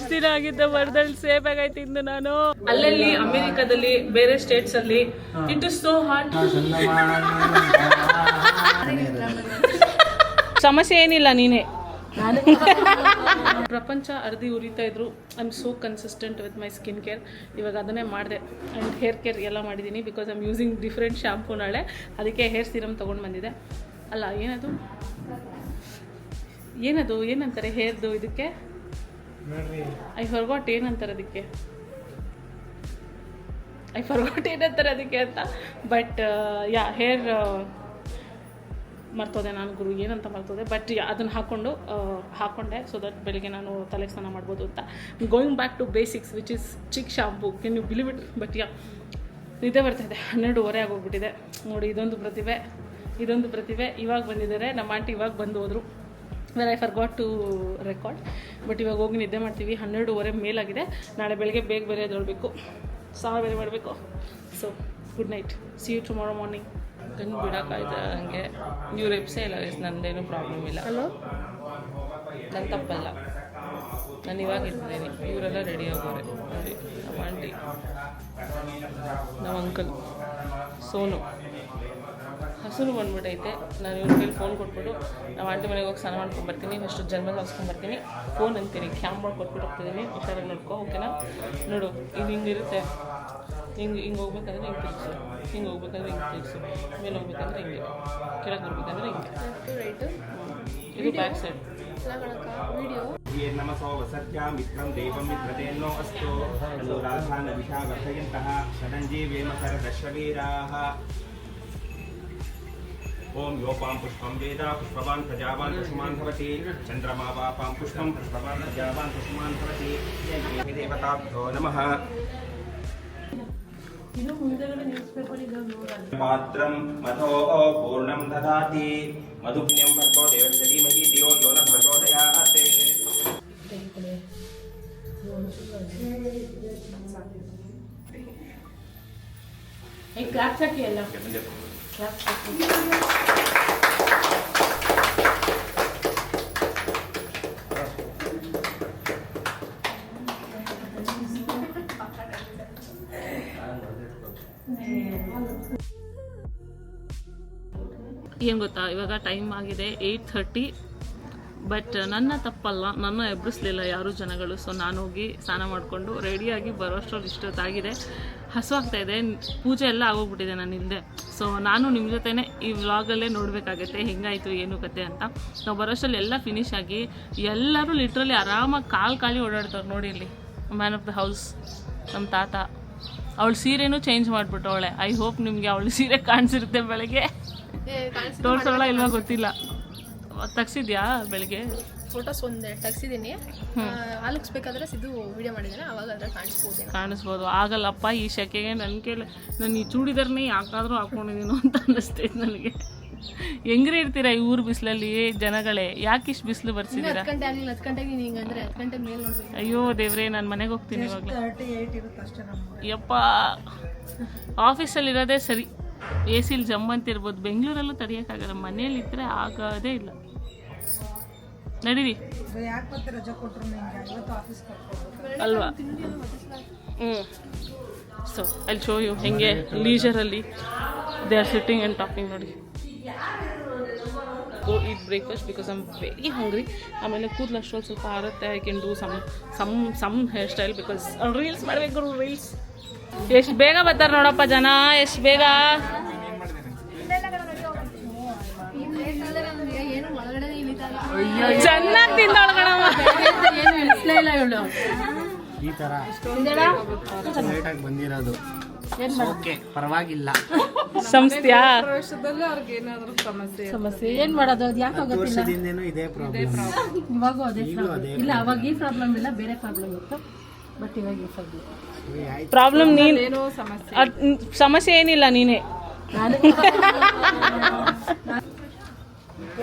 ಎಷ್ಟು ದಿನ ಆಗಿದ್ದ ಮರದಲ್ಲಿ ಸೇಫ್ ಆಗೈತಿ ಇಂದು ನಾನು ಅಲ್ಲಲ್ಲಿ ಅಮೆರಿಕದಲ್ಲಿ ಬೇರೆ ಸ್ಟೇಟ್ಸ್ ಅಲ್ಲಿ ಇಟ್ ಇಸ್ ಸೋ ಹಾಟ್. ಸಮಸ್ಯೆ ಏನಿಲ್ಲ ನೀನೇ. ಪ್ರಪಂಚ ಅರ್ಧಿ ಉರಿತಾ ಇದ್ರು. I am so consistent with my skin care. ಇವಾಗ ಅದನ್ನೇ ಮಾಡಿದೆ ಆ್ಯಂಡ್ ಹೇರ್ ಕೇರ್ ಎಲ್ಲ ಮಾಡಿದ್ದೀನಿ because I am using different shampoo ನಾಳೆ. ಅದಕ್ಕೆ ಹೇರ್ ಸೀರಮ್ ತೊಗೊಂಡು ಬಂದಿದೆ. ಅಲ್ಲ ಏನದು ಏನಂತಾರೆ ಹೇರ್ದು ಇದಕ್ಕೆ? ಐ ಫರ್ಗಾಟ್ ಏನಂತಾರೆ ಅದಕ್ಕೆ ಅಂತ. ಬಟ್ ಯಾ ಹೇರ್ ಮರ್ತೋದೆ ನಾನು ಗುರು ಏನಂತ ಮರ್ತೋದೆ. ಬಟ್ ಅದನ್ನು ಹಾಕ್ಕೊಂಡೆ ಸೊ ದಟ್ ಬೆಳಿಗ್ಗೆ ನಾನು ತಲೆಗೆ ಸ್ನಾನ ಮಾಡ್ಬೋದು ಅಂತ. Going back to basics which is chick shampoo. Can you believe it? But ನಿದ್ದೆ ಬರ್ತಾಯಿದೆ. 12:30 ಆಗೋಗ್ಬಿಟ್ಟಿದೆ ನೋಡಿ. ಇದೊಂದು ಪ್ರತಿಭೆ ಇವಾಗ ಬಂದಿದ್ದಾರೆ. ನಮ್ಮ ಆಂಟಿ ಇವಾಗ ಬಂದು ಹೋದರು. Where I forgot to record. But ಇವಾಗ ಹೋಗಿ ನಿದ್ದೆ ಮಾಡ್ತೀವಿ. 12:30 ಮೇಲಾಗಿದೆ. ನಾಳೆ ಬೆಳಗ್ಗೆ ಬೇರೆ ಎದ್ದೇಳಬೇಕು, ಸ್ನಾನ ಬೇರೆ ಮಾಡಬೇಕು. So good night, see you tomorrow morning. ಕಣ್ಣು ಬಿಡೋಕ್ಕಾಯ್ತು ನನಗೆ. ನೀವು ರೆಪ್ಸೇ ಇಲ್ಲ, ನಂದೇನು ಪ್ರಾಬ್ಲಮ್ ಇಲ್ಲ. ಹಲೋ, ನನ್ನ ತಪ್ಪಲ್ಲ, ನಾನು ಇವಾಗ ಇರ್ತೀನಿ. ಇವರೆಲ್ಲ ರೆಡಿ ಆಗೋರೆ ನೋಡಿ. ನಮ್ಮ ಆಂಟಿ, ನಮ್ಮ ಅಂಕಲ್ ಸೋನು ಹಸುರು ಬಂದ್ಬಿಟ್ಟೈತೆ. ನಾನು ಇವ್ರ ಕೈಲಿ ಫೋನ್ ಕೊಟ್ಬಿಟ್ಟು ನಮ್ಮ ಆಂಟಿ ಮನೆಗೆ ಹೋಗಿ ಸ್ನಾನ ಮಾಡ್ಕೊಂಡ್ಬರ್ತೀನಿ. ಫಸ್ಟು ಜನ್ಮಲ್ಲಿ ಹಾಕ್ಸ್ಕೊಂಡ್ಬರ್ತೀನಿ. ಫೋನ್ ಅಂತೀನಿ, ಕ್ಯಾಮ್ರಾ ಕೊಟ್ಬಿಟ್ಟು ಹೋಗ್ತಿದ್ದೀನಿ. ಹುಷಾರಾಗಿ ನೋಡ್ಕೊ, ಓಕೆನಾ? ನೋಡು, ಇದು ಹಿಂಗಿರುತ್ತೆ. ಹಿಂಗೆ ಹೋಗ್ಬೇಕಂದ್ರೆ ಹಿಂಗೆ ತಿರ್ಸು, ಹಿಂಗೆ ಹೋಗ್ಬೇಕಂದ್ರೆ ಹಿಂಗೆ ತಿರ್ಸು, ಮೇಲೆ ಹೋಗ್ಬೇಕಂದ್ರೆ ಹಿಂಗೆ, ಕೆಳಗೆ ಬರ್ಬೇಕಂದ್ರೆ ಹಿಂಗೆ. ಇದು ಬ್ಯಾಕ್ ಸೈಡ್. ನಮಸೋ ವಸತ್ಯಾ ಮಿತ್ರಂ ದೇವಂ ಮಿತ್ರತೆನ್ನೋ ಅಸ್ತು ರಾಧಾನ ವಿಷಾ ವರ್ಧಯಂತಹ ಷಡಂಜೀವೇಮ ಸರ್ವಶ್ವವೀರಾಃ. ಓಂ ಯೋಪಾಂ ಪುಷ್ಪಂ ವೇದ ಪುಷ್ಪವಾನ್ ಪ್ರಜಾವಾನ್ ಪಶುಮಾನ್ ಭವತಿ. ಚಂದ್ರಮಾ ವಾಪಾಂ ಪುಷ್ಪಂ ಪುಷ್ಪವಾನ್ ಪ್ರಜಾವಾನ್ ಪಶುಮಾನ್ ಭವತಿ. ದೇವತಾಭ್ಯೋ ನಮಃ. ಪಾತ್ರಂ ಮಧೋ ಪೂರ್ಣಂ ದದಾತಿ. ಮಧುಪ್ನ್ಯಂ ಭರ್ಗೋ ದೇವಸ್ಯ ಧೀಮಹಿ ಧಿಯೋ ಯೋ ನ ಪ್ರಚೋದಯಾತ್. ಕ್ಲಾಪ್ಸ್ ಹಾಕಿ ಎಲ್ಲ ಕ್ಲಾಪ್ಸ್ ಹಾಕಿ. ಏನು ಗೊತ್ತಾ, ಇವಾಗ ಟೈಮ್ ಆಗಿದೆ 8:30. ಬಟ್ ನನ್ನ ತಪ್ಪಲ್ಲ, ನನ್ನ ಎಬ್ಬಿಸ್ಲಿಲ್ಲ ಯಾರೂ ಜನಗಳು. ಸೊ ನಾನು ಹೋಗಿ ಸ್ನಾನ ಮಾಡಿಕೊಂಡು ರೆಡಿಯಾಗಿ ಬರೋಷ್ಟರಲ್ಲಿ ಇಷ್ಟೊತ್ತಾಗಿದೆ. ಹಸುವಾಗ್ತಾಯಿದೆ. ಪೂಜೆ ಎಲ್ಲ ಆಗೋಗ್ಬಿಟ್ಟಿದೆ ನನ್ನ ಹಿಂದೆ. ಸೊ ನಾನು ನಿಮ್ಮ ಜೊತೆನೇ ಈ ವ್ಲಾಗಲ್ಲೇ ನೋಡಬೇಕಾಗತ್ತೆ ಹೆಂಗಾಯಿತು ಏನು ಕತೆ ಅಂತ. ನಾವು ಬರೋಷ್ಟರಲ್ಲಿ ಎಲ್ಲ ಫಿನಿಶ್ ಆಗಿ ಎಲ್ಲರೂ ಲಿಟ್ರಲಿ ಆರಾಮಾಗಿ ಕಾಲಿ ಓಡಾಡ್ತವ್ರು ನೋಡಿ. ಇಲ್ಲಿ ಮ್ಯಾನ್ ಆಫ್ ದ ಹೌಸ್ ನಮ್ಮ ತಾತ. ಅವಳ ಸೀರೆನೂ ಚೇಂಜ್ ಮಾಡಿಬಿಟ್ಟು ಅವಳೆ. ಐ ಹೋಪ್ ನಿಮಗೆ ಅವಳ ಸೀರೆ ಕಾಣಿಸಿರುತ್ತೆ. ಬೆಳಗ್ಗೆ ತೋರ್ಸೋಳ ಇಲ್ವಾ ಗೊತ್ತಿಲ್ಲ. ತೆಗ್ಸಿದ್ಯಾ ಬೆಳಿಗ್ಗೆ? ಫೋಟೋಸ್ ಒಂದೇ ತೆಗ್ಸಿದ್ದೀನಿ. ಹಾಲಿಸ್ಬೇಕಾದ್ರೆ ಸಿದ್ದು ವಿಡಿಯೋ ಮಾಡಿದ್ದಾನೆ, ಅವಾಗ ಅದ್ರ ಕಾಣಿಸ್ಬೋದು. ಆಗಲ್ಲಪ್ಪ ಈ ಶೆಕೆಗೆ. ನಾನು ಈ ಚೂಡಿದಾರನೇ ಯಾಕಾದರೂ ಹಾಕೊಂಡಿದ್ದೀನೋ ಅಂತ ಅನ್ನಿಸ್ತೈತೆ ನನಗೆ. ಹೆಂಗ್ರಿ ಇರ್ತೀರಾ ಈ ಊರು ಬಿಸಿಲಲ್ಲಿ ಜನಗಳೇ? ಯಾಕೆ ಇಷ್ಟು ಬಿಸಿಲು ಬರ್ಸಿದ್ದೀರಾ? 10 ಗಂಟೆ ಆಗಲಿಲ್ಲ, 10 ಗಂಟೆಗೆ ಹಿಂಗೆ ಅಂದರೆ 10 ಗಂಟೆ ಮೇಲೆ ನೋಡ್ಬೇಕು. ಅಯ್ಯೋ ದೇವ್ರೇ, ನಾನು ಮನೆಗೆ ಹೋಗ್ತೀನಿ ಇವಾಗಲೇ. ಯಪ್ಪ, ಆಫೀಸಲ್ಲಿರೋದೇ ಸರಿ, ಎ ಸಿಲಿ ಜಮ್ಮಂತಿರ್ಬೋದು. ಬೆಂಗಳೂರಲ್ಲೂ ತಡೆಯೋಕ್ಕಾಗಲ್ಲ, ಮನೇಲಿದ್ದರೆ ಆಗೋದೇ ಇಲ್ಲ. ನಡೀರಿ ಅಲ್ವಾ? ಸೊ ಅಲ್ಲಿ ಶೋ ಯು ಹೆಂಗೆ ಲೀಜರಲ್ಲಿ they are sitting and talking ನೋಡಿ. Go eat breakfast because I am very hungry. ಆಮೇಲೆ ಕೂದಲು ಅಷ್ಟೊಂದು ಸ್ವಲ್ಪ ಆರುತ್ತೆ. I can do some hair style because reels ಮಾಡಬೇಕು. ರೀಲ್ಸ್ ಎಷ್ಟು ಬೇಗ ಬರ್ತಾರೆ ನೋಡಪ್ಪ ಜನ, ಎಷ್ಟು ಬೇಗ. ಚೆನ್ನಾಗಿ ತಿಂದೊಳಗಣವ. ಈ ತರ ಲೇಟಾಗಿ ಬಂದಿರೋದು ಓಕೆ, ಪರವಾಗಿಲ್ಲ. ಸಂಸ್ಥೆಯಾ ಸಮಸ್ಯೆ ಏನು ಮಾಡೋದು? ಅದು ಯಾಕೆ ಗೊತ್ತಿಲ್ಲ. ಇದೇ ಪ್ರಾಬ್ಲಮ್, ಇವಾಗೂ ಅದೇ ಪ್ರಾಬ್ಲಮ್ ಇಲ್ಲ. ಅವಾಗ ಈ ಪ್ರಾಬ್ಲಮ್ ಇಲ್ಲ, ಬೇರೆ ಪ್ರಾಬ್ಲಮ್ ಇತ್ತು. ಬಟ್ ಇವಾಗ ಈ ಪ್ರಾಬ್ಲಮ್ ನೀನು. ಸಮಸ್ಯೆ ಏನಿಲ್ಲ, ನೀನೇ.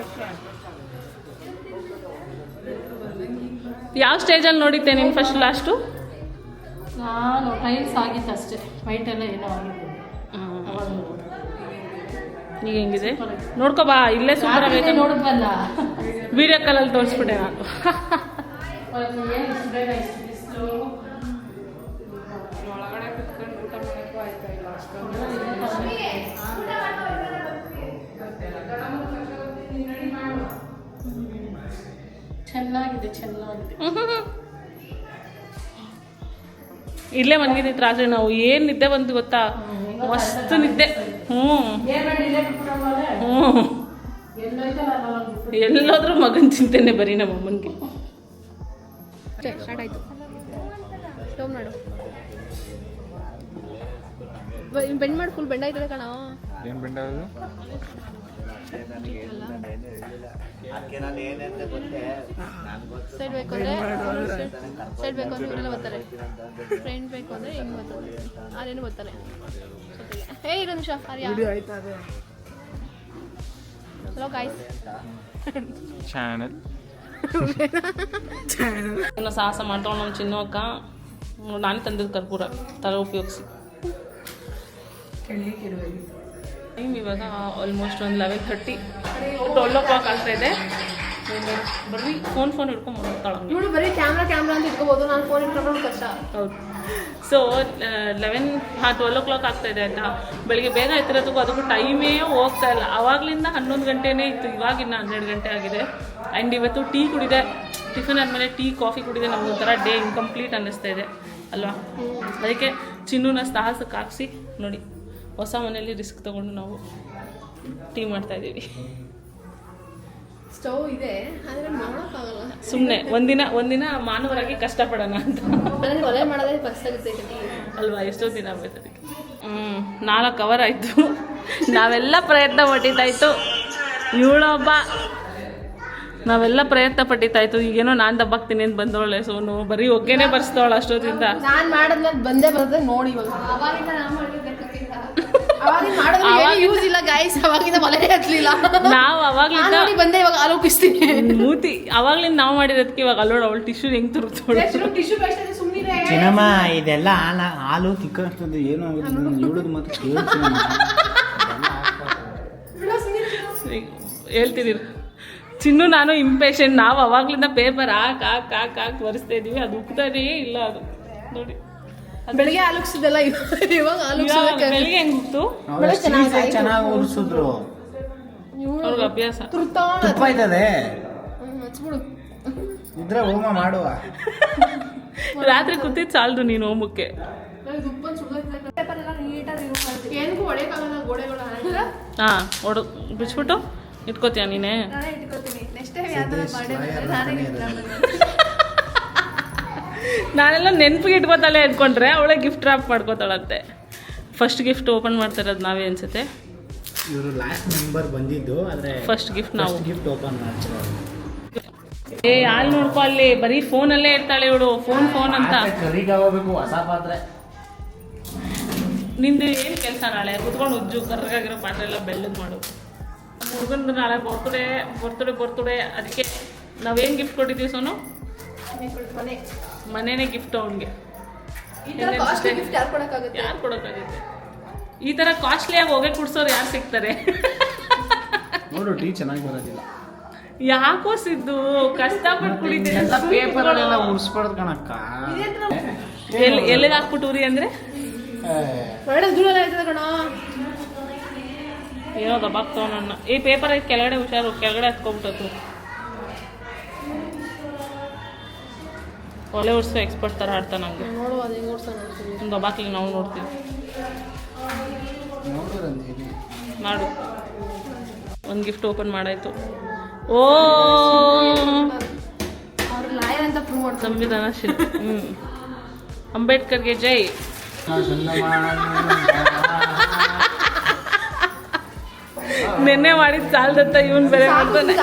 ಯಾವ ಸ್ಟೇಜಲ್ಲಿ ನೋಡಿದ್ದೆ ನೀನು ಫಸ್ಟ್ ಲಾಸ್ಟು? ನಾನು ಟೈಲ್ಸ್ ಆಗಿತ್ತು ಅಷ್ಟೇ, ವೈಟ್ ಎಲ್ಲ ಏನೋ ಆಗಿತ್ತು. ಈಗ ಹೆಂಗಿದೆ ನೋಡ್ಕೊ ಬಾ. ಇಲ್ಲೇ ಸೂಪರ್ ಆಗೈತೆ. ನೋಡಿದ್ವಲ್ಲ ವಿಡಿಯೋ ಕಾಲಲ್ಲಿ ತೋರಿಸ್ಬಿಟ್ಟೆ ನಾನು. ಒಳಗಡೆ ಕುತ್ಕೊಂಡು ಊಟ ಮಾಡೋಕ್ಕೂ ಆಯ್ತಾ ಇಲ್ಲ ಅಷ್ಟೊಂದು ಚೆನ್ನಾಗಿದೆ ಚೆನ್ನಾಗಿದೆ. ಇಲ್ಲೇ ಮನ್ಗಿದ್ದಿತ್ತು ರಾತ್ರಿ ನಾವು ಏನು ನಿದ್ದೆ ಬಂತು ಗೊತ್ತಾ, ಮಸ್ತ್ ನಿದ್ದೆ. ಎಲ್ಲೋದ್ರೂ ಮಗನ ಚಿಂತೆನೆ ಬರೀ ನಮ್ಮ ಅಮ್ಮನಿಗೆ. ಸ್ಟಾರ್ಟ್ ಆಯ್ತು. ಸ್ಟೋವ್ ಮಾಡು, ಬೆಂಡ್ ಮಾಡಿ ಫುಲ್ ಬೆಂಡ್ ಆಯ್ತದೆ ಕಣ. ಏನು ಬೆಂಡಾಗೋದು? ಸೈಡ್ ಬೇಕು ಅಂದರೆ ಸೈಡ್ ಬೇಕು ಅಂದರೆ ಇವರೆಲ್ಲ ಬರ್ತಾರೆ, ಫ್ರೆಂಡ್ ಬೇಕು ಅಂದರೆ ಹಿಂಗೆ ಬರ್ತಾರೆ, ಆರ್ಯನು ಬರ್ತಾನೆ ಜೊತೆಗೆ. ಹೇ ಇರೋ ನಿಮಿಷ ಆರ್ಯ. Hello guys. ಚಾನಲ್ ಸಾಹಸ ಮಾಡ್ಕೊಂಡು ನಮ್ಮ ಚಿನ್ನು ಅಕ್ಕ ನಾನೇ ತಂದಿದ್ದು ಕರ್ಪೂರ ತಲೆ ಉಪಯೋಗಿಸಿ. ಟೈಮ್ ಇವಾಗ ಆಲ್ಮೋಸ್ಟ್ ಒಂದು 11:30 12 o'clock ಆಗ್ತಾ ಇದೆ. ಬರ್ರಿ ಫೋನ್ ಹಿಡ್ಕೊಂಡು ಮಾಡ್ತಾಳೆ. ಇವಳು ಬರೀ ಕ್ಯಾಮ್ರಾ ಅಂತ ಇಟ್ಕೋಬೋದು, ನಾನು ಫೋನ್ ಇಟ್ಕೊಂಡು ಕಷ್ಟ. ಹೌದು. ಸೊ 12 o'clock ಆಗ್ತಾ ಇದೆ ಆಯಿತಾ. ಬೆಳಿಗ್ಗೆ ಬೇಗ ಎತ್ತಿರೋದಕ್ಕೂ ಅದಕ್ಕೂ ಟೈಮೇ ಹೋಗ್ತಾ ಇಲ್ಲ. ಆವಾಗಲಿಂದ 11 ಗಂಟೆನೇ ಇತ್ತು, ಇವಾಗಿನ್ನ 12 ಗಂಟೆ ಆಗಿದೆ. ಆ್ಯಂಡ್ ಇವತ್ತು ಟೀ ಕುಡಿದೆ, ಟಿಫಿನ್ ಆದಮೇಲೆ ಟೀ ಕಾಫಿ ಕುಡಿದೆ. ನಮಗೊಂಥರ ಡೇ ಇನ್ಕಂಪ್ಲೀಟ್ ಅನ್ನಿಸ್ತಾ ಇದೆ ಅಲ್ವಾ. ಅದಕ್ಕೆ ಚಿನ್ನೂನ ಸಾಹಸಕ್ಕೆ ಹಾಕ್ಸಿ ನೋಡಿ, ಹೊಸ ಮನೆಯಲ್ಲಿ ರಿಸ್ಕ್ ತೊಗೊಂಡು ನಾವು ಟೀ ಮಾಡ್ತಾಯಿದ್ದೀವಿ. ಸ್ಟವ್ ಇದೆ ಆದರೆ ಮಾಡೋಕ್ಕಾಗಲ್ಲ. ಸುಮ್ಮನೆ ಒಂದಿನ ಮಾನವರಾಗಿ ಕಷ್ಟಪಡೋಣ ಅಂತ. ನನಗೆ ಒಲೆ ಮಾಡೋದೇ ಫಸ್ಟ್ ಆಗುತ್ತೆ ಅಲ್ವಾ. ಎಷ್ಟೋ ದಿನ ಆಗುತ್ತೆ ಅದಕ್ಕೆ. 4 ಅವರ್ ಆಯಿತು. ನಾವೆಲ್ಲ ಪ್ರಯತ್ನ ಪಟ್ಟಿದ್ದಾಯಿತು. ಇವಳೊಬ್ಬ ನಾವೆಲ್ಲ ಪ್ರಯತ್ನ ಪಟ್ಟಿದ್ದಾಯಿತು. ಈಗೇನೋ ನಾನು ದಬ್ಬಾಕ್ತೀನಿ ಅಂತ ಬಂದವಳೆ ಸೋನು. ಬರೀ ಒಗ್ಗೆನೇ ಬರ್ಸ್ದವಳು ಅಷ್ಟೊತ್ತಿಂದ. ನಾನು ಮಾಡಿದ್ಮೇಲೆ ಬಂದೇ ಬರ್ತದೆ ನೋಡಿ. ಇವಾಗ ಅವಾಗಿಂದ ನಾವು ಯೂಸ್ ಇಲ್ಲ ಗೈಸ್. ಅವಾಗಿಂದ ಒಲೆ ಹತ್ತಲಿಲ್ಲ ನಾವು. ಅವಾಗ್ಲಿಂದ ಬಂದೆ, ಇವಾಗ ಆಲೋಕಿಸ್ತೀನಿ ಮೂತಿ. ಅವಾಗ್ಲಿಂದ ನಾವು ಮಾಡಿರೋದಕ್ಕೆ ಇವಾಗ ಅಲ್ಲೋಡು ಅವಳು ಟಿಶ್ಯೂ ಹೆಂಗ್ ತುರುಕ್ತೋಳು. ಟಿಶ್ಯೂ ಬೇಡ ಸುಮ್ಮನೆ. ಚಿನ್ನಮ್ಮ ಇದೆಲ್ಲ ಹಾಲು ತಿಕ್ಕರ್ತದೆ, ಏನು ಆಗುತ್ತೆ ಇವಳದು ಮಾತ್ರ ಹೇಳ್ತೀನಿ. ಚಿನ್ನು ನಾನು ಇಂಪೇಷೆಂಟ್. ನಾವು ಅವಾಗ್ಲಿಂದ ಪೇಪರ್ ಹಾಕ್ ಒರೆಸ್ತಾ ಇದೀವಿ. ಅದು ಉಕ್ತಾನೇ ಇಲ್ಲ ಅದು ನೋಡಿ. ಬೆಳಿಗ್ಗೆ ಆಲೋಕಿಸಿದೆಲ್ಲ ಇವಾಗ ಬೆಳಿಗ್ಗೆ ಹೆಂಗ್ ಉಕ್ತು ಚೆನ್ನಾಗಿ ಉರ್ಸಿದ್ರು. ಅವ್ರಿಗೆ ಅಭ್ಯಾಸ. ತುಪ್ಪ ಆಯ್ತದೆ ಇದ್ರೆ ಹೋಮ ಮಾಡುವ. ರಾತ್ರಿ ಕೂತಿದ್ ಸಾಲದು ನೀನು ಹೋಮಕ್ಕೆ. ಹಾ ಹೊಡು ಬಿಚ್ಬಿಟ್ಟು ಇಟ್ಕೋತೀಯ ನೀನೆ. ನಾನೆಲ್ಲ ನೆನ್ಪಿಗೆ ಇಟ್ಕೋತಾಳೆ ಇಟ್ಕೊಂಡ್ರೆ ಅವಳೆ ಗಿಫ್ಟ್ ರ್ಯಾಪ್ ಮಾಡ್ಕೋತಾಳಂತೆ. ಫಸ್ಟ್ ಗಿಫ್ಟ್ ಓಪನ್ ಮಾಡ್ತಿರೋದು ನಾವೇ ಅನ್ಸುತ್ತೆ. ಇವರು ಲಾಸ್ಟ್ ಮೆಂಬರ್ ಬಂದಿದ್ದು, ಆದರೆ ಫಸ್ಟ್ ಗಿಫ್ಟ್ ನಾವು ಗಿಫ್ಟ್ ಓಪನ್ ಮಾಡ್ತಿರೋದು. ಅಲ್ಲಿ ನೋಡ್ಕೊ, ಅಲ್ಲಿ ಬರೀ ಫೋನಲ್ಲೇ ಇರ್ತಾಳೆ ಇವಳು. ಫೋನ್ ಅಂತ. ಕರಿಗೆ ಹೋಗ್ಬೇಕು ಹೊಸ ಪಾತ್ರೆ. ನಿಂದು ಏನು ಕೆಲಸ ನಾಳೆ? ಕುತ್ಕೊಂಡು ಉಜ್ಜು ಕರ್ಗಾಗಿರೋ ಪಾತ್ರೆ ಎಲ್ಲ ಬೆಳ್ಳದ್ ಮಾಡು. ಹುಡುಗಂದು ನಾಳೆ ಬರ್ತಡೆ. ಅದಕ್ಕೆ ನಾವೇನು ಗಿಫ್ಟ್ ಕೊಟ್ಟಿದ್ದೀವಿ ಸೋನು? ಮನೇನೆ ಗಿಫ್ಟ್ ಅವನಿಗೆ. ಯಾರು ಕೊಡೋಕ್ಕಾಗುತ್ತೆ? ಈ ಥರ ಕಾಸ್ಟ್ಲಿಯಾಗಿ ಹೋಗೇ ಕುಡ್ಸೋರು ಯಾರು ಸಿಗ್ತಾರೆ? ನೋಡು ಟೀ ಚೆನ್ನಾಗಿ ಬರೋದಿಲ್ಲ. ಯಾಕೋ ಸಿದ್ದು ಕಷ್ಟಪಟ್ಟು ಕುಡಿತೀನಿ. ಪೇಪರ್ ಎಲ್ಲ ಉರ್ಸ್ಬಾರ್ದು ಕಣಕ್ಕ. ಎಲ್ಲಿಗೆ ಹಾಕ್ಬಿಟ್ಟು ಉರಿ ಅಂದರೆ ಏನೋ ದಬ್ಬಾಗ್ತಾವ ನನ್ನ. ಈ ಪೇಪರ್ ಐತೆ ಕೆಳಗಡೆ, ಹುಷಾರು ಕೆಳಗಡೆ ಹತ್ಕೊಬಿಟ್ಟು. ಒಲೆ ಉರ್ಸೋ ಎಕ್ಸ್ಪರ್ಟ್ ಥರ ಆಡ್ತಾ ನಂಗೆ. ಒಂದು ದಬ್ಬಾಕ್ಲಿ ನಾವು ನೋಡ್ತೀವಿ. ಮಾಡು. ಒಂದು ಗಿಫ್ಟ್ ಓಪನ್ ಮಾಡಾಯ್ತು. ಓ ಸಂವಿಧಾನ ಶಿಲ್ಪಿ. ಅಂಬೇಡ್ಕರ್ಗೆ ಜೈ. ನೆನ್ನೆ ಮಾಡಿದ್ ಸಾಲದತ್ತ ಇವನ್ ಬೇರೆ ಮಾಡ್ತಾನೆ.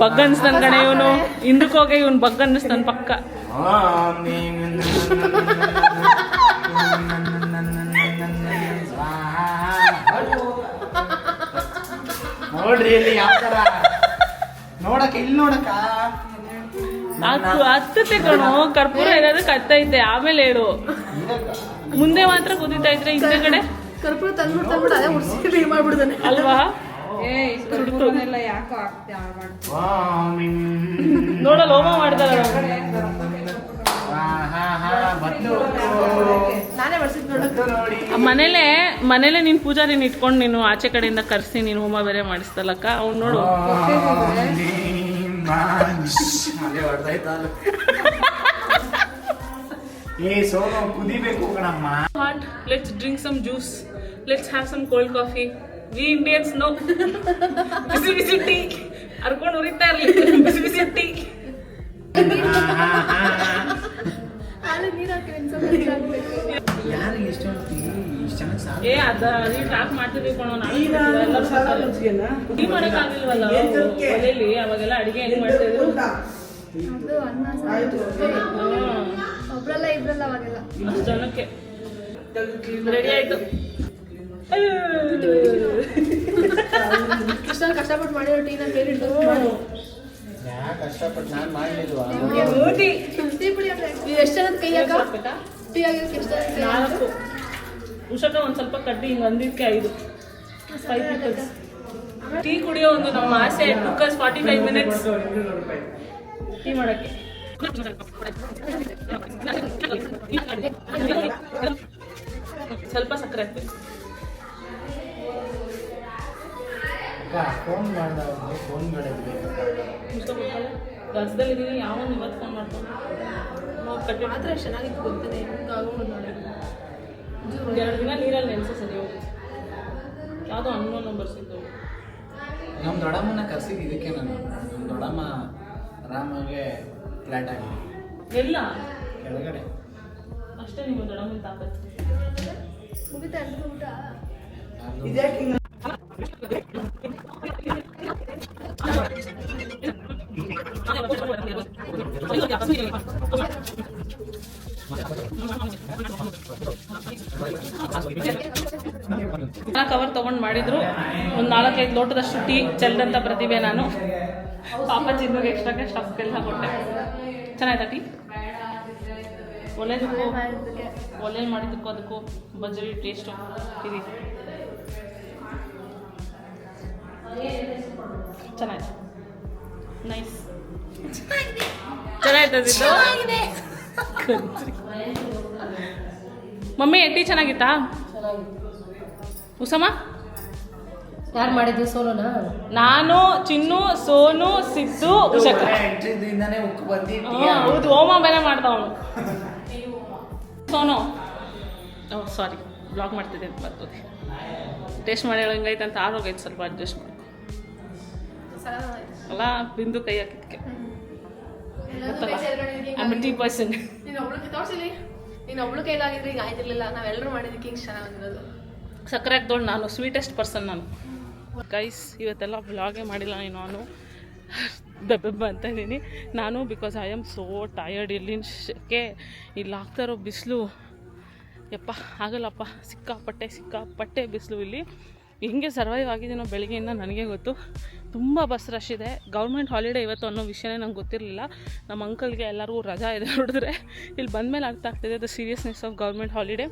ಬಗ್ ಅನ್ಸ್ತಾನ ಕಣೆ ಇವನು. ಹಿಂದಕ್ಕೆ ಹೋಗಿ ಇವನ್ ಬಗ್ ಅನ್ನಿಸ್ತಾನ ಪಕ್ಕ. ನೋಡ್ರಿ ಇಲ್ಲಿ ಯಾವ ತರ ನೋಡಕ್ಕ, ಇಲ್ಲಿ ನೋಡಕ್ಕ. ಹತ್ತತೆ ಕಣೋ. ಕರ್ಪೂರ ಇರೋದು ಕತ್ತೈತೆ. ಆಮೇಲೆ ಹೇಳು. ಮುಂದೆ ಮಾತ್ರ ಕುದೀತಾ ಇದ್ರೆ ಹಿಂದೆಗಡೆ ಕರ್ಪೂರ ತಂದ್ಬಿಟ್ಟು ಅದೇ ಉಡ್ಸಿ ಮಾಡ್ಬಿಡ್ತಾನೆ ಅಲ್ವಾ. ಯಾಕೋ ನೋಡಲ್ಲ ಹೋಮ ಮಾಡ್ತಾರ. ಮನೇಲೆ ನೀನು ಪೂಜಾರಿನ ಇಟ್ಕೊಂಡು ನೀನು ಆಚೆ ಕಡೆಯಿಂದ ಕರೆಸಿ ನೀನು ಹೋಮ ಬೇರೆ ಮಾಡಿಸ್ತಲ್ಲಕ್ಕ ಅವ್ನು ನೋಡು. ಏ ಸೋನು ಕುದಿಬೇಕು ಕಣಮ್ಮ. Hot. Let's drink some juice. Let's have some cold coffee. We Indians know. ಬಿಸಿ ಬಿಸಿ ಟೀ ಅರ್ಕೊಂಡು ಉರಿತಾ ಇರ್ಲಿ. ಬಿಸಿ ಬಿಸಿ ಟೀ. ಹಾಲು ನೀರು ಹಾಕಿ ಯಾರಿಗೆ ಇಷ್ಟ ಇಷ್ಟು ಚೆನ್ನಾಗಿ ಸಾಕು. ಏ ಅದ ನೀ ಟ್ರಾಪ್ ಮಾಡ್ತಿದ್ವಿ ಕಣೋ ಟೀ ಮಾಡೋಕ್ಕಾಗಿಲ್ವಲ್ಲ ಒಲೆಯಲ್ಲಿ ಅವಾಗೆಲ್ಲ ಅಡಿಗೆ ಹೆಂಗ್ ಮಾಡ್ತಿದ್ರು. ಅದು ಅನ್ನ ಒಬ್ರಲ್ಲ ಇಬ್ರಲ್ಲ ಅವಾಗೆಲ್ಲ ಅಷ್ಟು ಜನಕ್ಕೆ ರೆಡಿ ಆಯ್ತು. ಇಷ್ಟೊಂದು ಕಷ್ಟಪಟ್ಟು ಮಾಡಿರೋ ಟೀನ ಕೇಳಿಟ್ಟು ಯಾಕೆ ಕಷ್ಟಪಟ್ಟು ನಾನು ಮಾಡಲಿಲ್ವಾ? ಟೀ ಪುಡಿ ನೀವು ಎಷ್ಟು ಜನದ ಕೈ ಹಾಕ ಟೀ ಆಗಿರೋಕ್ಕೆ ಎಷ್ಟು ಜನದ ಕೈ ಹಾಕ? 4 ಉಷಕ ಒಂದ್ ಸ್ವಲ್ಪ ಕಡ್ಡಿ ಹಿಂಗ್ ಅಂದಿದ್ಕೆ 5 ಪೀಪಲ್ಸ್ ಟೀ ಕುಡಿಯೋ ಒಂದು ನಮ್ಮ ಆಸೆ. took us 45 minutes ಟೀ ಮಾಡಕ್ಕೆ. ಸ್ವಲ್ಪ ಸಕ್ಕರೆ ಹಾಕ್ಬೇಕು. ಫೋನ್ ಮಾಡಿದಾಗ ಫೋನ್ ಮಾಡಿದ್ವಿ. ಕೆಲಸದಲ್ಲಿದ್ದೀನಿ. ಯಾವನು ಇವತ್ತು ಫೋನ್ ಮಾಡ್ಕೊಂಡು ನಾವು ಕಟ್ಟಿ ಮಾತ್ರ ಚೆನ್ನಾಗಿತ್ತು ಗೊತ್ತೇನೆ ಆಗೋದು ನೋಡಿ. 2 ದಿನ ನೀರಲ್ಲಿ ನೆನೆಸಿ ಸರಿ ಹೋಗುತ್ತೆ. ಯಾವುದೋ ಅನ್ನೋ ನಂಬರ್ ಸಿಗ್ತವೆ. ನಮ್ಮ ದೊಡ್ಡಮ್ಮನ ಕರ್ಸಿದ್ದು ಇದಕ್ಕೆ ನಾನು. ನಮ್ಮ ದೊಡ್ಡಮ್ಮ ಆರಾಮಾಗೆ ಫ್ಲ್ಯಾಟ್ ಆಗಿದೆ ಎಲ್ಲ ಕೆಳಗಡೆ. ಅಷ್ಟೇ ನಿಮ್ಮ ದೊಡ್ಡಮ್ಮನ ತಾಕತ್ತು. ಮುಗಿತಾ ಊಟ ಕವರ್ ತಗೊಂಡು ಮಾಡಿದ್ರು. ಒಂದು 4-5 ಲೋಟದಷ್ಟು ಟೀ ಚೆಲ್ಲದಂತ ಪ್ರತಿಭೆ ನಾನು. ಪಾಪ ಚಿನ್ನುಗೆ ಎಕ್ಸ್ಟ್ರಾಗೆ ಸ್ಟಫ್ಗೆಲ್ಲ ಕೊಟ್ಟೆ. ಚೆನ್ನಾಯ್ತಾ ಟೀ? ಒಳ್ಳೆದಕ್ಕೂ ಒಳ್ಳೆ ಮಾಡಿದ್ದಕ್ಕೂ ಅದಕ್ಕೂ ಬಜರಿ ಟೇಸ್ಟು ಇದೆ. ಚೆನ್ನಾಯ್ತು. ನೈಸ್. ಚೆನ್ನಾಯ್ತದಿದ್ದು. ಮಮ್ಮಿ ಟೀ ಚೆನ್ನಾಗಿತ್ತಾ? ಉಸಮ ಯಾರು ಮಾಡಿದ್ದು? ಸೋಲೋನಾ? ನಾನು, ಚಿನ್ನು, ಸೋನು, ಸಿದ್ದು, ಉಷಕ. ಎಂಟ್ರಿದಿಂದಾನೇ ಉಕ್ಕು ಬಂದು ಹೌದು, ಹೋಮ ಬೇರೆ ಮಾಡ್ದವನು ಸೋನು. ಸಾರಿ, ಬ್ಲಾಗ್ ಮಾಡ್ತಿದ್ದೆ ಅಂತ ಬರ್ತದೆ. ಟೇಸ್ಟ್ ಮಾಡಿ ಹೇಳಂಗೈತೆ ಅಂತ ಆರೋಗೈತೆ, ಸ್ವಲ್ಪ ಅಡ್ಜಸ್ಟ್ ಮಾಡ್ಕೊ ಅಲ್ಲ. ಬಿಂದು ಕೈ ಹಾಕಿದ್ಕೆ ಟೀ ಪರ್ಸನ್. ನೀನು ಒಬ್ಳು ತೋರಿಸಿಲಿ. ನೀನು ಒಬ್ಳು ಕೈಲಾಗಿದ್ರೆ ಈಗ ಆಯ್ತಿರ್ಲಿಲ್ಲ. ನಾವೆಲ್ಲರೂ ಮಾಡಿದ್ದಕ್ಕೆ ಹಿಂಗೆ ಚೆನ್ನಾಗಿರೋದು. ಸಕ್ಕರೆ ಹಾಕ್ದೋಳು ನಾನು. ಸ್ವೀಟೆಸ್ಟ್ ಪರ್ಸನ್ ನಾನು. ಗೈಸ್, ಇವತ್ತೆಲ್ಲ ವ್ಲಾಗೇ ಮಾಡಿಲ್ಲ ನಾನು. ಬೆಬ್ಬೆಬ್ಬ ಅಂತ ಇದ್ದೀನಿ ನಾನು. Because I am so tired. ಇಲ್ಲಿನಕ್ಕೆ ಇಲ್ಲಿ ಆಗ್ತಾ ಇರೋ ಬಿಸಿಲು ಯಪ್ಪ ಆಗಲ್ಲಪ್ಪ. ಸಿಕ್ಕಾಪಟ್ಟೆ ಬಿಸಿಲು. ಇಲ್ಲಿ ಹೆಂಗೆ ಸರ್ವೈವ್ ಆಗಿದ್ದೀನೋ ಬೆಳಗ್ಗೆಯಿಂದ ನನಗೆ ಗೊತ್ತು. ತುಂಬ ಬಸ್ ರಶ್ ಇದೆ. ಗೌರ್ಮೆಂಟ್ ಹಾಲಿಡೇ ಇವತ್ತು ಅನ್ನೋ ವಿಷಯನೇ ನಂಗೆ ಗೊತ್ತಿರಲಿಲ್ಲ. ನಮ್ಮ ಅಂಕಲ್ಗೆ ಎಲ್ಲರಿಗೂ ರಜಾ ಇದೆ. ನೋಡಿದ್ರೆ ಇಲ್ಲಿ ಬಂದಮೇಲೆ ಅರ್ಥ ಆಗ್ತಿದೆ the seriousness of government holiday.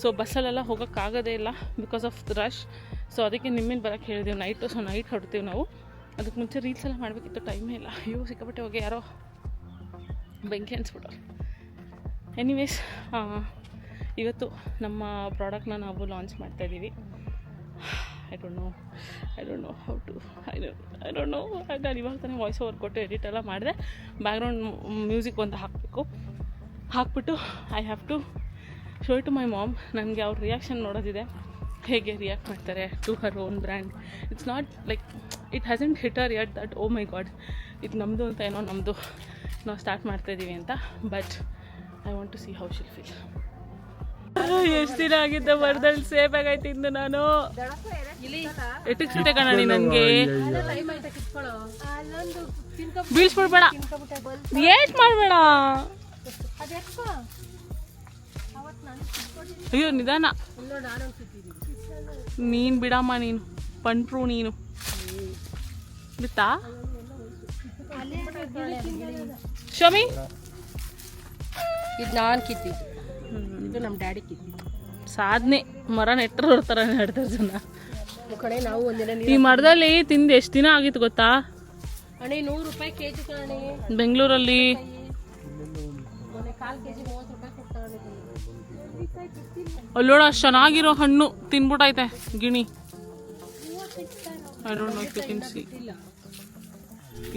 So ಬಸ್ಸಲ್ಲೆಲ್ಲ ಹೋಗೋಕ್ಕಾಗೋದೇ ಇಲ್ಲ ಬಿಕಾಸ್ ಆಫ್ ರಶ್. ಸೊ ಅದಕ್ಕೆ ನಿಮ್ಮಿಂದ ಬರೋಕ್ಕೆ ಹೇಳಿದೆವು ನೈಟು. ಸೊ ನೈಟ್ ಹೊಡ್ತೀವಿ ನಾವು. ಅದಕ್ಕೆ ಮುಂಚೆ ರೀಲ್ಸ್ ಎಲ್ಲ ಮಾಡಬೇಕಿತ್ತು, ಟೈಮೇ ಇಲ್ಲ. ಅಯ್ಯೋ ಸಿಕ್ಕಾಪಟ್ಟೆ ಹೋಗಿ ಯಾರೋ ಬೆಂಕಿ ಅನ್ಸ್ಬಿಟ್ಟವ್ರು. ಎನಿವೇಸ್, ಇವತ್ತು ನಮ್ಮ ಪ್ರಾಡಕ್ಟ್ನ ನಾವು ಲಾಂಚ್ ಮಾಡ್ತಾಯಿದ್ದೀವಿ. I don't know how to I don't know. ನಾನು ಇವಾಗ ತಾನೇ ವಾಯ್ಸ್ ಓವರ್ ಕೊಟ್ಟು ಎಡಿಟ್ ಎಲ್ಲ ಮಾಡಿದೆ. ಬ್ಯಾಕ್ಗ್ರೌಂಡ್ ಮ್ಯೂಸಿಕ್ ಒಂದು ಹಾಕ್ಬಿಟ್ಟು I have to show it to my mom. ನನಗೆ ಅವ್ರ ರಿಯಾಕ್ಷನ್ ನೋಡೋದಿದೆ, ಹೇಗೆ ರಿಯಾಕ್ಟ್ ಮಾಡ್ತಾರೆ to her own brand. It's not like it hasn't hit her yet that oh my god ಇದು ನಮ್ಮದು ಅಂತ ಏನೋ ನಮ್ಮದು ನಾವು ಸ್ಟಾರ್ಟ್ ಮಾಡ್ತಾಯಿದ್ದೀವಿ ಅಂತ. But I want to see how she'll feel. ಎಷ್ಟು ದಿನ ಆಗಿದ್ದ ಮರದಲ್ಲಿ ಸೇಫ್ ಆಗೈತಿ ಇಂದು ನಾನು. ಎಟ್ಟಿಕ್ಸಿದೆ ಕಣ ನೀ ನನಗೆ. ಬೀಳ್ಸ್ಬಿಡ್ಬೇಡ, ಏಟ್ ಮಾಡಬೇಡ. ಅಯ್ಯೋ ನಿಧಾನ. ನೀನು ಬಿಡಮ್ಮ, ನೀನು ಪಂಟ್ರು ನೀನು. ಬಿತ್ತಾ ಶಮಿ? ಇದು ನಾನು ಕಿತ್ತಿದ್ದು, ಇದು ನಮ್ಮ ಡ್ಯಾಡಿ ಕಿತ್ತಿದ್ದು. ಸಾಧನೆ. ಮರ ನೆಟ್ಟರು ಥರ ನೆಡ್ತಾರೆ ಜನ. ಕಡೆ ನಾವು ಒಂದಿನ ಈ ಮರದಲ್ಲಿ ತಿಂದು ಎಷ್ಟು ದಿನ ಆಗಿತ್ತು ಗೊತ್ತಾ? ಅಣ್ಣ 100 ರೂಪಾಯಿ ಕೆಜಿ ಕಣೆ ಬೆಂಗಳೂರಲ್ಲಿ. ಕಾಲು ಕೆಜಿ 30 ರೂಪಾಯಿ ಕೊಟ್ಟು ತಗೊಂಡಿದ್ದೀನಿ. ಅಲ್ಲೋಡ ಚೆನ್ನಾಗಿರೋ ಹಣ್ಣು ತಿನ್ಬಿಟ್ಟೈತೆ ಗಿಣಿ. I don't know if you can see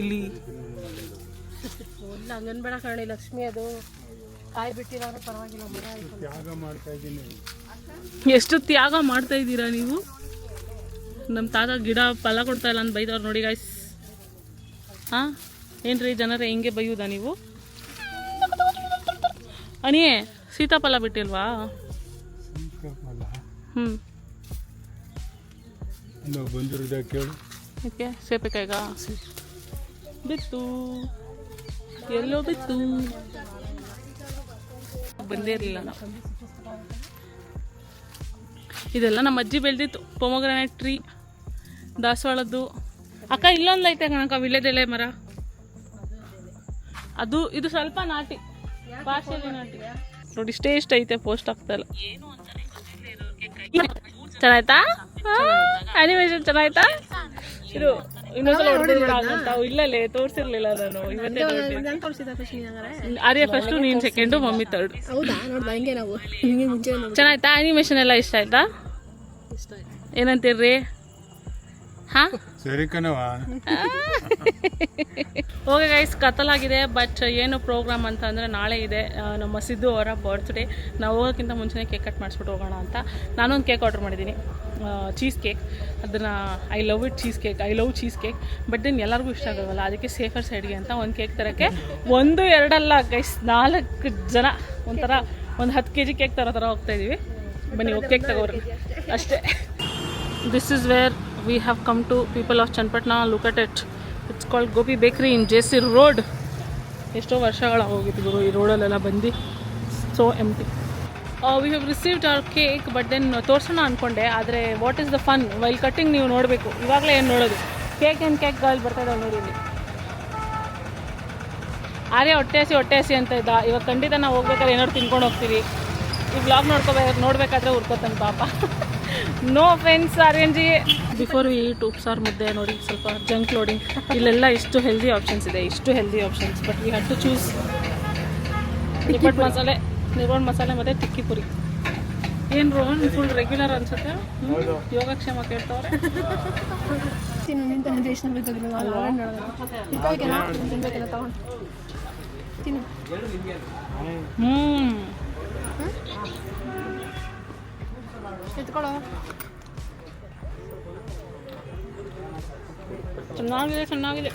ಇಲ್ಲಿ. ಇಲ್ಲ ಹಂಗನ್ಬೇಡ ಕಣೆ ಲಕ್ಷ್ಮಿ, ಅದು ಕಾಯಿ ಬಿಟ್ಟಿರೋದ್ರೆ ಪರವಾಗಿಲ್ಲ, ಮರ ಆಯ್ತು. ಎಷ್ಟು ತ್ಯಾಗ ಮಾಡ್ತಾ ಇದ್ದೀರಾ ನೀವು. ನಮ್ಮ ತಾತ ಗಿಡ ಫಲ ಕೊಡ್ತಾ ಇಲ್ಲ ಅಂತ ಬೈದವ್ರು ನೋಡಿ ಗಾಯ್ಸ್. ಹಾಂ ಏನ್ರಿ ಜನರೇ ಹಿಂಗೆ ಬೈಯುವುದಾ ನೀವು? ಅಣಿಯೇ ಸೀತಾಫಲ ಬಿಟ್ಟಿಲ್ವಾ? ಓಕೆ ಸೇಪೆಕಾಯಿಗ ಬಿತ್ತು, ಎಲ್ಲೋ ಬಿತ್ತು, ಬಂದೇ ಇರಲಿಲ್ಲ ನಾವು. ಇದೆಲ್ಲ ನಮ್ಮ ಅಜ್ಜಿ ಬೆಳೆದಿತ್ತು. ಪೊಮೊಗ್ರಾನೇಟ್ ಟ್ರೀ, ದಾಸವಾಳದ್ದು. ಅಕ್ಕ ಇಲ್ಲೊಂದು ಐತೆ ಕಣಕ್ಕ ವಿಳ್ಯದೆಲೆ ಮರ. ಅದು ಇದು ಸ್ವಲ್ಪ ನಾಟಿ, ಪಾರ್ಶಲಿ ನಾಟಿ ನೋಡಿ. ಇಷ್ಟ ಐತೆ, ಪೋಸ್ಟ್ ಆಗ್ತಾ ಇಲ್ಲ. ಚೆನ್ನಾಯ್ತಾ? ಅನಿಮೇಷನ್ ಚೆನ್ನಾಯ್ತಾ? ಇದು ಇನ್ನೊಂದ್ಸಲ ಹೊಡೆದ್ಬಿಡ ಅಂತ. ಇಲ್ಲಲೇ ತೋರಿಸಿರ್ಲಿಲ್ಲ ನಾನು, ಇವತ್ತೇ ಆರ್ಯ ಫಸ್ಟು, ನೀನು ಸೆಕೆಂಡು, ಮಮ್ಮಿ ಥರ್ಡ್. ಚೆನ್ನಾಯ್ತಾ? ಅನಿಮೇಷನ್ ಎಲ್ಲ ಇಷ್ಟ ಆಯ್ತಾ? ಏನಂತೀರ್ರಿ? ಹಾಂ ಸರಿ ಕಣವಾ. ಓಕೆ ಗೈಸ್, ಕತ್ತಲಾಗಿದೆ. ಬಟ್ ಏನು ಪ್ರೋಗ್ರಾಮ್ ಅಂತ ಅಂದರೆ ನಾಳೆ ಇದೆ ನಮ್ಮ ಸಿದ್ದು ಅವರ ಬರ್ತ್ಡೇ. ನಾವು ಹೋಗೋಕ್ಕಿಂತ ಮುಂಚೆನೇ ಕೇಕ್ ಕಟ್ ಮಾಡಿಸ್ಬಿಟ್ಟು ಹೋಗೋಣ ಅಂತ ನಾನೊಂದು ಕೇಕ್ ಆರ್ಡ್ರ್ ಮಾಡಿದ್ದೀನಿ, ಚೀಸ್ ಕೇಕ್. ಅದನ್ನು I love cheese cake. But then ಎಲ್ಲರಿಗೂ ಇಷ್ಟ ಆಗೋಲ್ಲ, ಅದಕ್ಕೆ ಸೇಫರ್ ಸೈಡ್ಗೆ ಅಂತ ಒಂದು ಕೇಕ್ ತರೋಕ್ಕೆ 1-2 ಅಲ್ಲ ಗೈಸ್, 4 ಜನ ಒಂಥರ ಒಂದು 10 kg ಕೇಕ್ ಥರ ಹೋಗ್ತಾಯಿದ್ದೀವಿ. ಬನ್ನಿ ಹೋಗಿ ಕೇಕ್ ತಗೋರಿ ಅಷ್ಟೇ. This is where we have come to, people of Channapatna. Look at it, it's called Gopi Bakery in JC Road. ಎಷ್ಟೋ ವರ್ಷಗಳ ಹೋಗಿದ್ದು ಈ ರೋಡಲ್ಲೆಲ್ಲ ಬಂದು, so empty. We have received our cake, but then ತೋರಿಸೋಣ ಅಂದ್ಕೊಂಡೆ, ಆದರೆ what is the fun while cutting ನೀವು ನೋಡಬೇಕು. ಇವಾಗಲೇ ಏನು ನೋಡೋದು, ಕೇಕ್ ಗಾಲ್ ಬರ್ತಾ ಇದ್ದಾವೆ ನೋಡಿ ಇಲ್ಲಿ. ಆರ್ಯ ಹೊಟ್ಟೆ ಹಸಿ ಅಂತ ಇದ್ದ. ಇವಾಗ ಖಂಡಿತ ನಾವು ಹೋಗ್ಬೇಕಾದ್ರೆ ಏನಾದ್ರು ತಿನ್ಕೊಂಡು ಹೋಗ್ತೀವಿ. ಈ ವ್ಲಾಗ್ ನೋಡಬೇಕಾದ್ರೆ ಹುರ್ಕೋತಾನೆ ಪಾಪ. No offence Aryanji. Before we eat upsaru mudde ನೋಡಿ, ಸ್ವಲ್ಪ ಜಂಕ್ ಲೋಡಿಂಗ್. ಇಲ್ಲೆಲ್ಲ ಇಷ್ಟು healthy options, but we have to choose nippattu masala ಮತ್ತು ತಿಕ್ಕಿ ಪುರಿ. ಏನು ರೋಹನ್ ಫುಲ್ ರೆಗ್ಯುಲರ್ ಅನ್ಸುತ್ತೆ. ಯೋಗಕ್ಷೇಮ ಕೇಳ್ತವ್ರೆ. ಚೆನ್ನಾಗಿದೆ.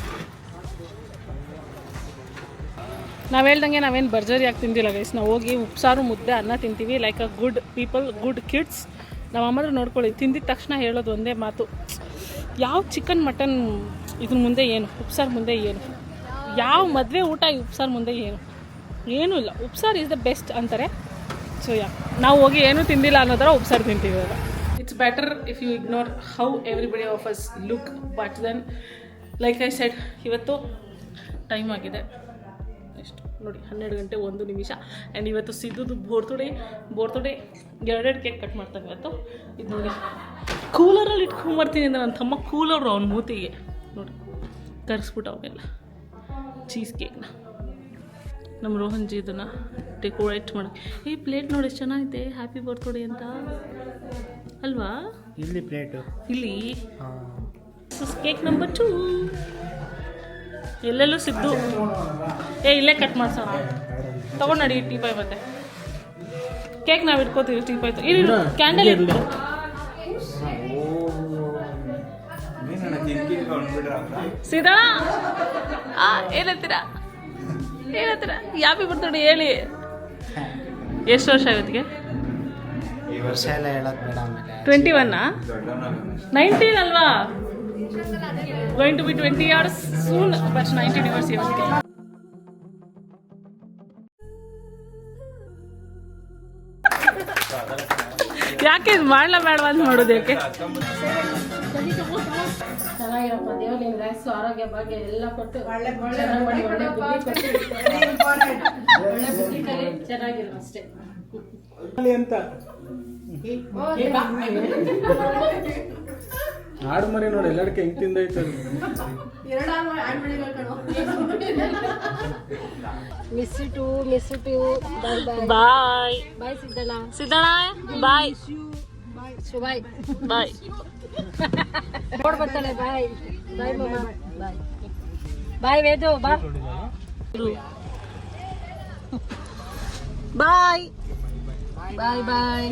ನಾವು ಹೇಳ್ದಂಗೆ ನಾವೇನು ಭರ್ಜರಿಯಾಗಿ ತಿಂದಿಲ್ಲ ಗೈಸ್. ನಾವು ಹೋಗಿ ಉಪ್ಸಾರು ಮುದ್ದೆ ಅನ್ನ ತಿಂತೀವಿ, like a good people, good kids. ನಾವು ಅಮ್ಮದ್ರು ನೋಡ್ಕೊಳ್ಳಿ, ತಿಂದಿದ ತಕ್ಷಣ ಹೇಳೋದು ಒಂದೇ ಮಾತು, ಯಾವ ಚಿಕನ್ ಮಟನ್ ಇದ್ರ ಮುಂದೆ ಏನು, ಉಪ್ಸಾರು ಮುಂದೆ ಏನು, ಯಾವ ಮದುವೆ ಊಟ ಉಪ್ಸಾರು ಮುಂದೆ ಏನೂ ಇಲ್ಲ. ಉಪ್ಸಾರು ಈಸ್ ದ ಬೆಸ್ಟ್ ಅಂತಾರೆ. ಸೊ ನಾವು ಹೋಗಿ ಏನೂ ತಿಂದಿಲ್ಲ ಅನ್ನೋ ಥರ ಉಪ್ಸಾರು ತಿಂತೀವಿ ಇವಾಗ. It's better if you ignore how everybody of us look. But then like I said, ಇವತ್ತು ಟೈಮ್ ಆಗಿದೆ ಎಷ್ಟು ನೋಡಿ, 12 ಗಂಟೆ 1 ನಿಮಿಷ. ಆ್ಯಂಡ್ ಇವತ್ತು ಸಿದ್ದುದು ಬೋರ್ತುಡೆ 2 ಕೇಕ್ ಕಟ್ ಮಾಡ್ತಾನೆ ಇವತ್ತು. ಇದು ನೋಡಿ, ಕೂಲರಲ್ಲಿ ಇಟ್ಕೊಂಬರ್ತೀನಿ ಅಂದರೆ ನನ್ನ ತಮ್ಮ ಕೂಲರು ಅವ್ನ ಮೂತಿಗೆ ನೋಡಿ ಕರೆಸ್ಬಿಟ್ಟು ಅವನ್ನೆಲ್ಲ ಚೀಸ್ ಕೇಕ್ನ. ನಮ್ಮ ರೋಹನ್ಜಿ ಇದನ್ನು ಡೆಕೋರೇಟ್ ಮಾಡಿ, ಈ ಪ್ಲೇಟ್ ನೋಡಿ ಎಷ್ಟು ಚೆನ್ನಾಗಿದೆ, ಹ್ಯಾಪಿ ಬರ್ತ್ಡೇ ಅಂತ ಅಲ್ವಾ? ಇಲ್ಲಿ ಪ್ಲೇಟು ಇಲ್ಲಿ ಕೇಕ್ ನಂಬರ್ 2. ಎಲ್ಲೆಲ್ಲೂ ಸಿದ್ದು ಇಲ್ಲೇ ಕಟ್ ಮಾಡ್ಸೋಣ. ತೊಗೊಂಡು ಟೀಪಾಯ್ ಮತ್ತೆ ಕೇಕ್ ನಾವು ಇಟ್ಕೋತೀವಿ. ಟೀಪಾಯ್ ಇಲ್ಲಿ ಕ್ಯಾಂಡಲ್ ಇಟ್ಟು ಸೀದಾ ಏನಂತೀರಾ ಯಾಪಿ ಬರ್ತಡೆ ಹೇಳಿ. ಎಷ್ಟು ವರ್ಷ ಇವತ್ತಿಗೆ? ಈ ವರ್ಷ ಎಲ್ಲ ಹೇಳೋದು ಬೇಡ. 21 19 ಅಲ್ವಾ? going to be 20 years soon, but 19 years ಇವತ್ತಿಗೆ. ಯಾಕೆ ಇದು ಬೇಡವಾ ಅಂತ ಮಾಡೋದು ಯಾಕೆ? ಚೆನ್ನಾಗಿರಪ್ಪ ದೇವ್ರು ನಿಮ್ಗೆ ಆಯಸ್ಸು ಆರೋಗ್ಯ ಭಾಗ್ಯ ಎಲ್ಲ ಕೊಟ್ಟು ಒಳ್ಳೆ ಬುದ್ಧಿ ಕಲಿ, ಚೆನ್ನಾಗಿರು ಅಷ್ಟೇ ಅಂತ. ಆಡು ಮರಿ ನೋಡಿ ಎಲ್ಲದಕ್ಕೆ ಹೆಂಗ್ ತಿಂದೈತೆ ಮಿಸ್ ಟು ಬಾಯ್ ಬಾಯ್ ಬಾಯ್ ಬಾಯ್ ಸಿದ್ದಣ್ಣ ಸಿದ್ದಣ್ಣ ಬಾಯ್ ಬಾಯ್ ಬಾಯ್ ನೋಡ್ ಬರ್ತಾಳೆ ಬಾಯ್ ಬಾಯ್ ಮಮ್ಮ ಬಾಯ್ ಬಾಯ್ ವೇದು ಬಾ ಬಾಯ್ ಬಾಯ್ ಬಾಯ್